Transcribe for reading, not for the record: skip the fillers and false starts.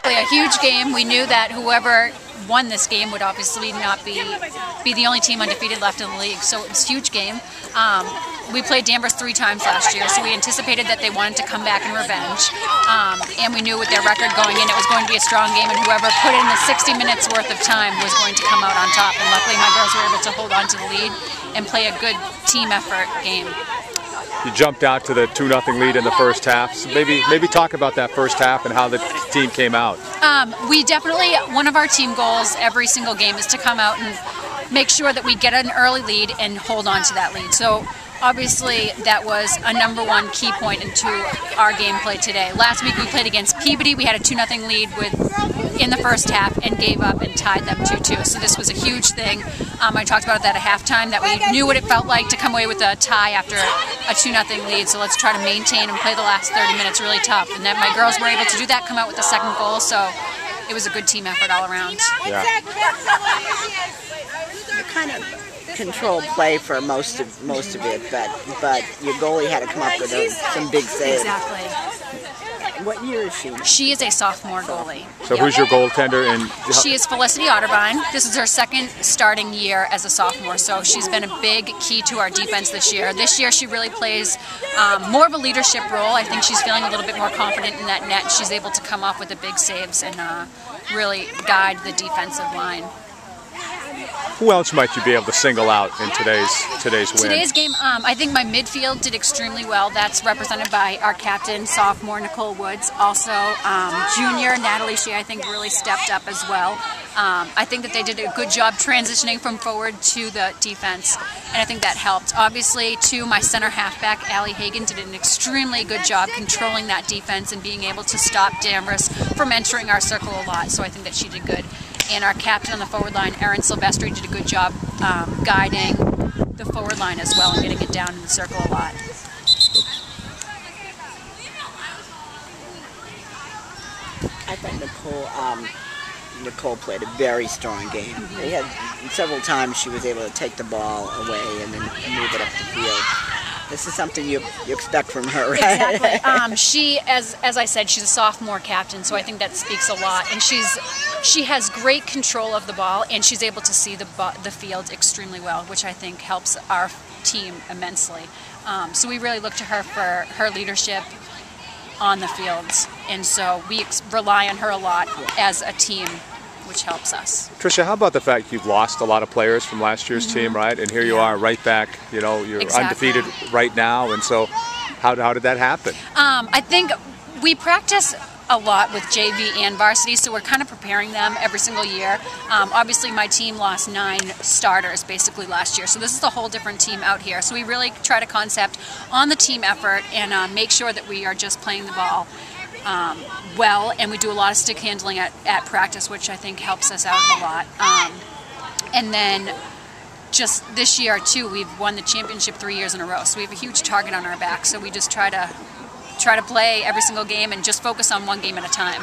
Exactly, a huge game. We knew that whoever won this game would obviously not be the only team undefeated left in the league, so it was a huge game. We played Danvers 3 times last year, so we anticipated that they wanted to come back in revenge, and we knew with their record going in it was going to be a strong game, and whoever put in the 60 minutes worth of time was going to come out on top, and luckily my girls were able to hold on to the lead and play a good team effort game. You jumped out to the 2-0 lead in the first half. So maybe talk about that first half and how the team came out. We definitely, one of our team goals every single game is to come out and make sure that we get an early lead and hold on to that lead. So obviously that was a #1 key point into our gameplay today. Last week we played against Peabody. We had a 2-0 lead in the first half and gave up and tied them 2-2. So this was a huge thing. I talked about that at halftime, that we knew what it felt like to come away with a tie after a 2-0 lead. So let's try to maintain and play the last 30 minutes really tough. And then my girls were able to do that, come out with the second goal. So it was a good team effort all around. Yeah. You kind of controlled play for most of it, but your goalie had to come up with some big saves. Exactly. What year is she? She is a sophomore goalie. So who's your goaltender? And she is Felicity Otterbein. This is her second starting year as a sophomore, so she's been a big key to our defense this year. This year she really plays more of a leadership role. I think she's feeling a little bit more confident in that net. She's able to come up with the big saves and really guide the defensive line. Who else might you be able to single out in today's win? Today's game, I think my midfield did extremely well. That's represented by our captain, sophomore Nicole Woods. Also, junior Natalie Shea, I think, really stepped up as well. I think that they did a good job transitioning from forward to the defense, and I think that helped. Obviously, too, my center halfback, Allie Hagan, did an extremely good job controlling that defense and being able to stop Danvers from entering our circle a lot, so I think that she did good. And our captain on the forward line, Erin Silvestri, did a good job guiding the forward line as well and getting it down in the circle a lot. I thought Nicole played a very strong game. They had several times she was able to take the ball away and then move it up the field. This is something you expect from her, right? Exactly. She, as I said, she's a sophomore captain, so I think that speaks a lot. And she has great control of the ball, and she's able to see the field extremely well, which I think helps our team immensely. So we really look to her for her leadership on the fields, and so we rely on her a lot as a team, which helps us. Tricia, how about the fact you've lost a lot of players from last year's team, right? And here you are right back, you know, you're undefeated right now, and so how did that happen? I think we practice a lot with JV and varsity, so we're kind of preparing them every single year. Obviously my team lost 9 starters basically last year, so this is a whole different team out here. So we really try to concept on the team effort and make sure that we are just playing the ball well, and we do a lot of stick handling at practice, which I think helps us out a lot. And then just this year too, we've won the championship 3 years in a row, so we have a huge target on our back, so we just try to play every single game and just focus on one game at a time.